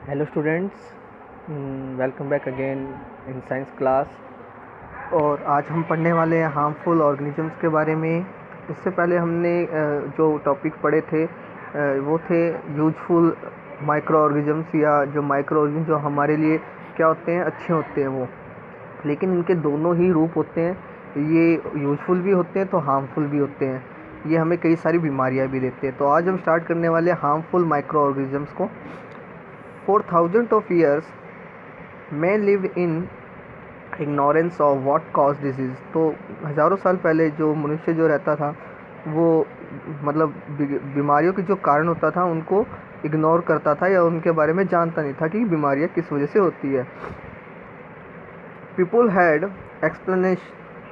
Hello students, welcome back again in science class. और आज हम पढ़ने वाले हैं हार्मफुल ऑर्गेनिजम्स के बारे में। इससे पहले हमने जो टॉपिक पढ़े थे वो थे यूजफुल माइक्रो ऑर्गेनिजम्स, या जो माइक्रो ऑर्गेनिज्म जो हमारे लिए क्या होते हैं, अच्छे होते हैं वो। लेकिन इनके दोनों ही रूप होते हैं, ये यूजफुल भी होते हैं तो हार्मफुल भी होते हैं। ये हमें कई सारी बीमारियां भी देते हैं। तो आज हम स्टार्ट करने वाले हैं हार्मफुल माइक्रो ऑर्गेनिजम्स को। For thousands of years, man lived in ignorance of what caused disease। तो हज़ारों साल पहले जो मनुष्य जो रहता था वो मतलब बीमारियों के जो कारण होता था उनको इग्नोर करता था, या उनके बारे में जानता नहीं था कि बीमारियां किस वजह से होती है। People had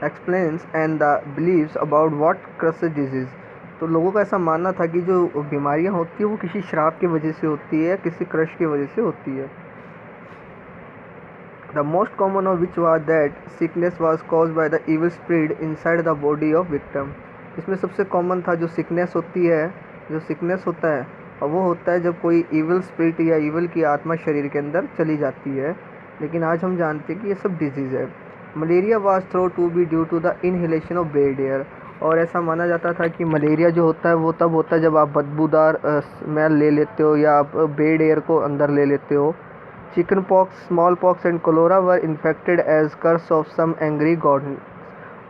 explains and the beliefs about what causes disease। तो लोगों का ऐसा मानना था कि जो बीमारियां होती है वो किसी श्राप की वजह से होती है, किसी क्रश की वजह से होती है। The most common of which was that sickness was caused by the evil spirit inside the body of victim। इसमें सबसे कॉमन था जो सिकनेस होती है, जो सिकनेस होता है और वो होता है जब कोई इविल स्पिरिट या इविल की आत्मा शरीर के अंदर चली जाती है। लेकिन आज हम जानते हैं कि ये सब डिजीज़ है। Malaria was thought to be due to the inhalation of bad air. और ऐसा माना जाता था कि मलेरिया जो होता है वो तब होता है जब आप बदबूदार स्मेल ले लेते हो या आप बेड एयर को अंदर ले लेते हो। Chicken pox, small pox and cholera were infected as curse of some angry god.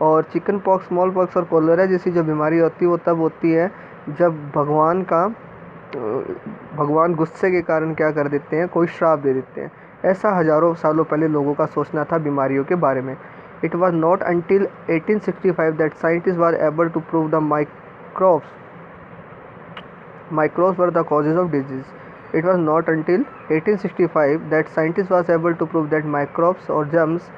और चिकन पॉक्स, स्मॉल पॉक्स और कोलोरा जैसी जो बीमारी होती है वो तब होती है जब भगवान गुस्से के कारण क्या कर देते हैं, कोई श्राप दे देते हैं। ऐसा हजारों सालों पहले लोगों का सोचना था बीमारियों के बारे में। It was not until 1865 that scientist were able to prove the microbes were the causes of disease। It was not until 1865 that scientists was able to prove that microbes or germs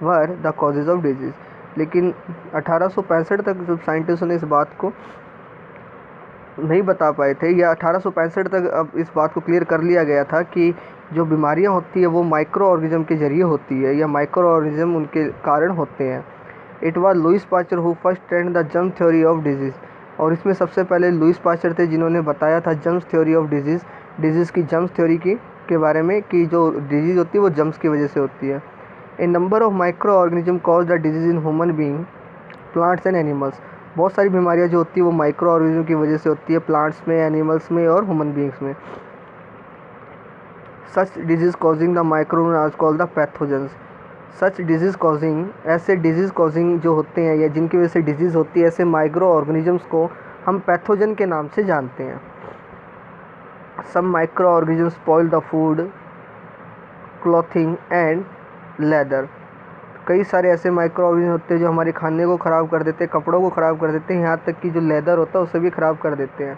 were the causes of disease। लेकिन 1865 तक जब साइंटिस्टों ने इस बात को नहीं बता पाए थे, या 1865 तक अब इस बात को क्लियर कर लिया गया था कि जो बीमारियां होती है वो माइक्रो ऑर्गेनिज्म के जरिए होती है, या माइक्रो ऑर्गेनिज्म उनके कारण होते हैं। It was Louis Pasteur who first trend the germ theory of disease. और इसमें सबसे पहले लुइस पास्चर थे जिन्होंने बताया था जर्म्स थ्योरी ऑफ डिजीज़ की जर्म्स थ्योरी के बारे में, कि जो डिजीज़ होती है वो जर्म्स की वजह से होती है। A number of micro organism cause the disease in human being, plants and animals. बहुत सारी बीमारियां जो होती है वो माइक्रो ऑर्गेनिज्म की वजह से होती है, प्लांट्स में, एनिमल्स में और ह्यूमन बीइंग्स में। Such disease causing the micro are called the pathogens. Such disease causing, ऐसे डिजीज़ कॉजिंग जो होते हैं या जिनकी वजह से डिजीज़ होती है, ऐसे माइक्रो ऑर्गेनिजम्स को हम पैथोजन के नाम से जानते हैं। Some micro organisms spoil the food, clothing and leather. कई सारे ऐसे माइक्रो ऑर्गेनिज्म होते हैं जो हमारे खाने को ख़राब कर देते हैं, कपड़ों को ख़राब कर देते हैं, यहाँ तक कि जो लेदर होता है उसे भी ख़राब कर देते हैं।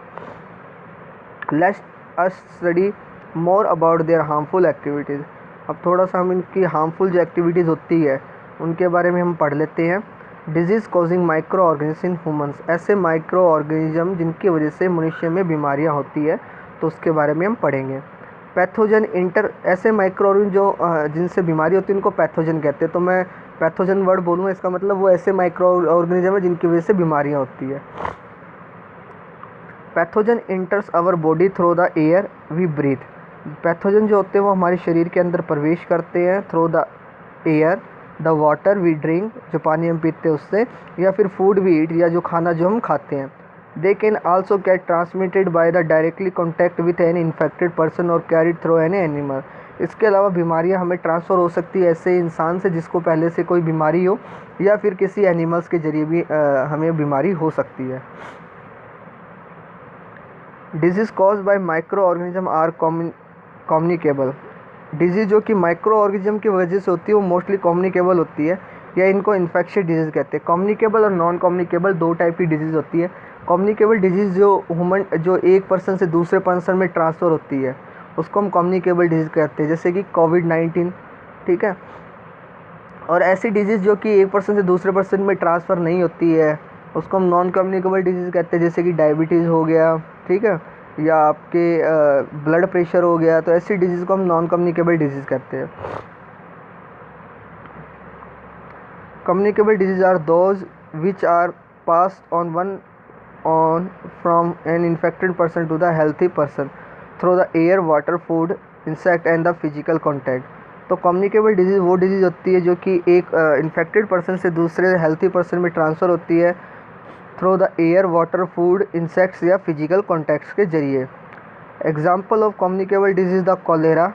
Let's us study more about their harmful activities. अब थोड़ा सा हम इनकी हार्मफुल जो एक्टिविटीज़ होती है उनके बारे में हम पढ़ लेते हैं। Disease causing micro organism in humans. ऐसे माइक्रो ऑर्गेनिज्म जिनकी वजह से मनुष्य में बीमारियां होती है, तो उसके बारे में हम पढ़ेंगे। पैथोजन इंटर, ऐसे माइक्रो ऑर्गेनिज्म जो जिनसे बीमारी होती है उनको पैथोजन कहते हैं। तो मैं पैथोजन वर्ड बोलूँगा, इसका मतलब वो ऐसे माइक्रो ऑर्गेनिज्म है जिनकी वजह से बीमारियाँ होती है। Pathogen enters our body through the air we breathe. Pathogen जो होते हैं वो हमारे शरीर के अंदर प्रवेश करते हैं through the air, the water we drink, जो पानी हम पीते हैं उससे, या फिर फूड वी ईट, या जो खाना जो हम खाते हैं। They can also get transmitted by the directly contact with an infected person और कैरिड थ्रू एन एनिमल। इसके अलावा बीमारियां हमें ट्रांसफ़र हो सकती है ऐसे इंसान से जिसको पहले से कोई बीमारी हो, या फिर किसी एनिमल्स के जरिए भी हमें बीमारी हो सकती है। Disease caused by micro organism are communicable. Disease जो कि माइक्रो ऑर्गेनिज्म की वजह से होती है वो मोस्टली कम्युनिकेबल होती है, या इनको इन्फेक्शियस डिजीज़ कहते हैं। कम्युनिकेबल और नॉन कम्युनिकेबल दो टाइप की डिजीज़ होती है। कम्युनिकेबल डिजीज़ जो एक पर्सन से दूसरे पर्सन में ट्रांसफ़र होती है उसको हम कम्युनिकेबल डिजीज़ कहते हैं, जैसे कि कोविड-19, ठीक है। और ऐसी डिजीज़ जो कि एक पर्सन से दूसरे पर्सन में ट्रांसफ़र नहीं होती है उसको हम नॉन कम्युनिकेबल डिजीज़ कहते हैं, जैसे कि डायबिटीज़ हो गया, ठीक है, या आपके ब्लड प्रेशर हो गया। तो ऐसी डिजीज़ को हम नॉन कम्युनिकेबल डिजीज़ कहते हैं। Communicable disease are those which are passed on from an infected person to the healthy person. Through the air, water, food, insect and the physical contact. तो communicable disease वो disease होती है जो कि एक infected person से दूसरे healthy person में ट्रांसफ़र होती है through the air, water, food, insects या फिजिकल कॉन्टैक्ट्स के जरिए। Example of communicable disease the cholera.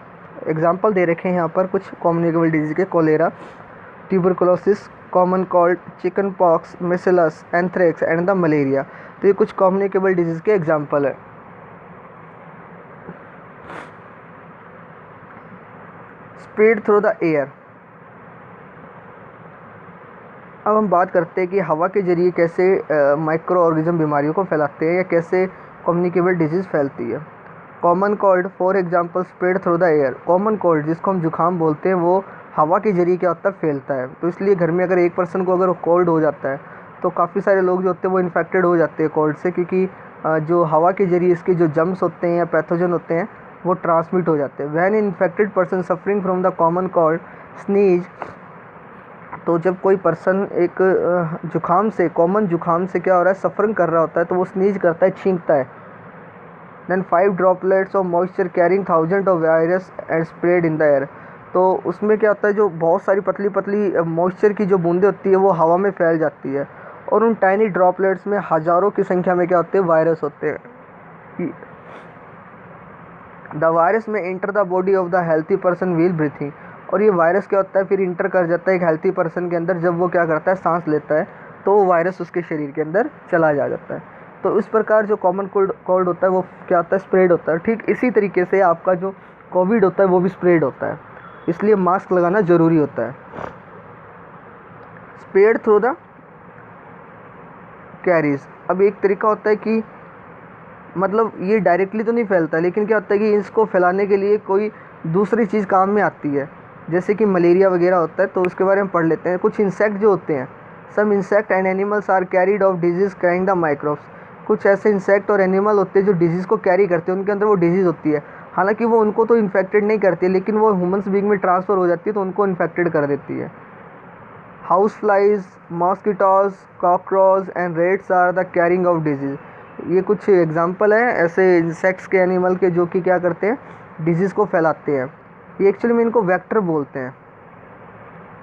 Example दे रखे हैं यहाँ पर कुछ कम्युनिकेबल डिजीज़ के। Cholera, tuberculosis, common cold, chicken pox, measles, anthrax and the malaria. तो ये कुछ कम्युनिकेबल डिजीज़ के एग्जाम्पल है। Spread through the air. अब हम बात करते हैं कि हवा के जरिए कैसे माइक्रो ऑर्गेनिज्म बीमारियों को फैलाते हैं या कैसे कम्युनिकेबल डिजीज़ फैलती है। Common cold for example spread through the air. Common cold जिसको हम जुकाम बोलते हैं वो हवा के जरिए क्या होता है, फैलता है। तो इसलिए घर में अगर एक पर्सन को अगर कोल्ड हो जाता है तो काफ़ी सारे लोग जो होते हैं वो इन्फेक्टेड हो जाते हैं कोल्ड से, क्योंकि जो हवा के जरिए इसके जो जम्स होते हैं या पैथोजन होते हैं वो ट्रांसमिट हो जाते हैं। When infected person suffering from the common cold sneeze. तो जब कोई पर्सन एक जुकाम से, कॉमन जुकाम से क्या हो रहा है, सफरिंग कर रहा होता है, तो वो स्नीज करता है, छींकता है। Then 5 droplets of moisture carrying thousand of virus and spread in the air. तो उसमें क्या होता है, जो बहुत सारी पतली पतली मॉइस्चर की जो बूंदें होती है वो हवा में फैल जाती है और उन टाइनी ड्रॉपलेट्स में हज़ारों की संख्या में क्या होते हैं, वायरस होते हैं। द वायरस में enter the body of the healthy person wheel breathing. और ये वायरस क्या होता है, फिर इंटर कर जाता है एक हेल्थी पर्सन के अंदर। जब वो क्या करता है, सांस लेता है, तो वो वायरस उसके शरीर के अंदर चला जाता है। तो इस प्रकार जो कॉमन कोल्ड होता है वो क्या होता है, स्प्रेड होता है। ठीक इसी तरीके से आपका जो कोविड होता है वो भी स्प्रेड होता है, इसलिए मास्क लगाना ज़रूरी होता है। Spread through the carries. अब एक तरीका होता है कि मतलब ये डायरेक्टली तो नहीं फैलता, लेकिन क्या होता है कि इसको फैलाने के लिए कोई दूसरी चीज़ काम में आती है, जैसे कि मलेरिया वगैरह होता है। तो उसके बारे में पढ़ लेते हैं। कुछ इंसेक्ट जो होते हैं, some insect and animals are carried of disease carrying the microbes. कुछ ऐसे इंसेक्ट और एनिमल होते हैं जो डिजीज़ को कैरी करते हैं, उनके अंदर वो डिजीज़ होती है। हालांकि वो उनको तो इन्फेक्टेड नहीं करती है, लेकिन वो ह्यूमन्स बीइंग में ट्रांसफ़र हो जाती है तो उनको इन्फेक्टेड कर देती है। House flies, mosquitoes, cockroach and rats are the carrying of disease. ये कुछ एग्जांपल है ऐसे इंसेक्ट्स के, एनिमल के, जो कि क्या करते हैं, डिजीज़ को फैलाते हैं। ये एक्चुअली में इनको वेक्टर बोलते हैं।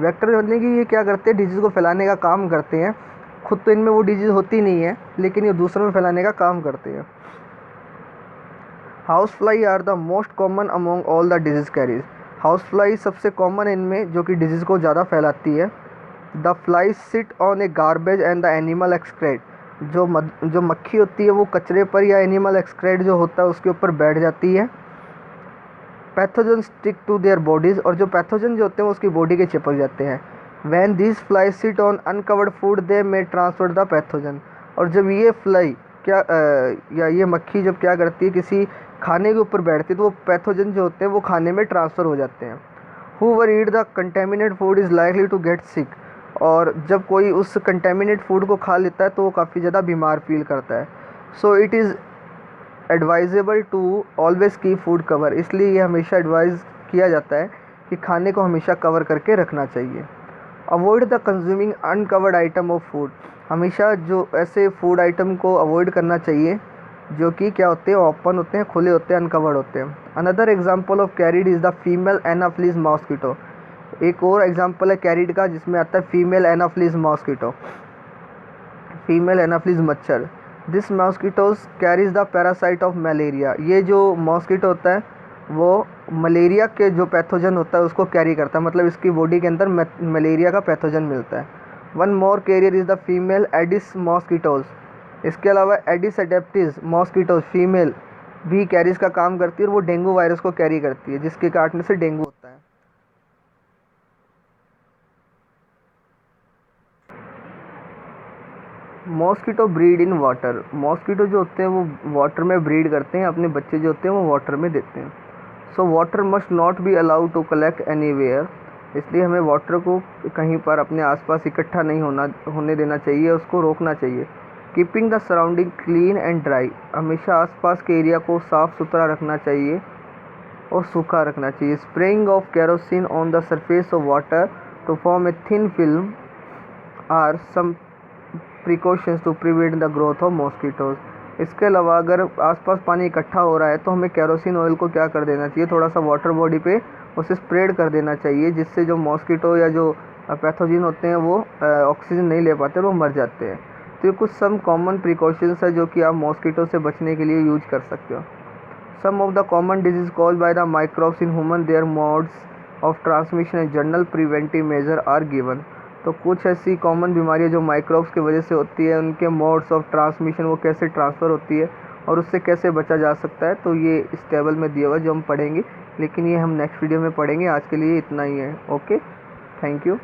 वेक्टर मतलब कि ये क्या करते हैं, डिजीज़ को फैलाने का काम करते हैं। खुद तो इनमें वो डिजीज़ होती नहीं है, लेकिन ये दूसरों में फैलाने का काम करते हैं। House fly are the most common among all the disease carriers. House fly सबसे कॉमन इनमें जो कि डिजीज़ को ज़्यादा फैलाती है। The fly sit on a garbage and the animal excreta. जो मक्खी होती है वो कचरे पर या एनिमल एक्सक्रेट जो होता है उसके ऊपर बैठ जाती है। Pathogen stick to their bodies. और जो पैथोजन जो होते हैं वो उसकी बॉडी के चिपक जाते हैं। When these fly sit on uncovered food they में ट्रांसफर द पैथोजन। और जब ये फ्लाई या ये मक्खी जब क्या करती है, किसी खाने के ऊपर बैठती है, तो वो पैथोजन जो होते हैं वो खाने में ट्रांसफ़र हो जाते हैं। Whoever eat the contaminate food is likely to get sick. और जब कोई उस कंटेमिनेट फूड को खा लेता है तो वो काफ़ी ज़्यादा बीमार फील करता है। So it is advisable to always keep food cover. इसलिए ये हमेशा एडवाइज़ किया जाता है कि खाने को हमेशा कवर करके रखना चाहिए। Avoid the consuming uncovered item of food. हमेशा जो ऐसे फूड आइटम को अवॉइड करना चाहिए जो कि क्या होते हैं, ओपन होते हैं, खुले होते हैं, अनकवर्ड होते हैं। Another example of carrier is the female anopheles mosquito. एक और एग्जाम्पल है कैरिड का जिसमें आता है female anopheles mosquito, female anopheles मच्छर। This mosquitoes carries the parasite of malaria. ये जो मॉस्किटो होता है वो मलेरिया के जो पैथोजन होता है उसको कैरी करता है, मतलब इसकी बॉडी के अंदर मलेरिया का पैथोजन मिलता है। One more carrier is the female Aedes mosquitoes. इसके अलावा एडिस एडेप्टिस मॉस्किटोज फीमेल भी कैरीज का काम करती है और वो डेंगू वायरस को कैरी करती है, जिसके काटने से डेंगू होता है। Mosquito breed in water. Mosquito जो होते हैं वो वाटर में ब्रीड करते हैं, अपने बच्चे जो होते हैं वो वाटर में देते हैं। So water must not be allowed to collect anywhere. इसलिए हमें वाटर को कहीं पर अपने आसपास इकट्ठा नहीं होने देना चाहिए, उसको रोकना चाहिए। Keeping the surrounding clean and dry. हमेशा आसपास के एरिया को साफ़ सुथरा रखना चाहिए और सूखा रखना चाहिए। Spraying of kerosene on the surface of water to form a thin film are some precautions to prevent the growth of mosquitoes. इसके अलावा अगर आसपास पानी इकट्ठा हो रहा है तो हमें केरोसिन ऑयल को क्या कर देना चाहिए, थोड़ा सा वाटर बॉडी पे उसे स्प्रेड कर देना चाहिए, जिससे जो मॉस्किटो या जो पैथोजन होते हैं वो ऑक्सीजन नहीं ले पाते, वो मर जाते हैं। तो ये कुछ सम कॉमन प्रिकॉशंस है जो कि आप मॉस्किटो से बचने के लिए यूज कर सकते हो। Some of the common disease cause by the microbes in human, their modes of transmission and general preventive measure are given. तो कुछ ऐसी कॉमन बीमारियां जो माइक्रोब्स की वजह से होती है, उनके मोड्स ऑफ ट्रांसमिशन, वो कैसे ट्रांसफ़र होती है और उससे कैसे बचा जा सकता है, तो ये इस टेबल में दिया हुआ है जो हम पढ़ेंगे, लेकिन ये हम नेक्स्ट वीडियो में पढ़ेंगे। आज के लिए इतना ही है। Okay, thank you.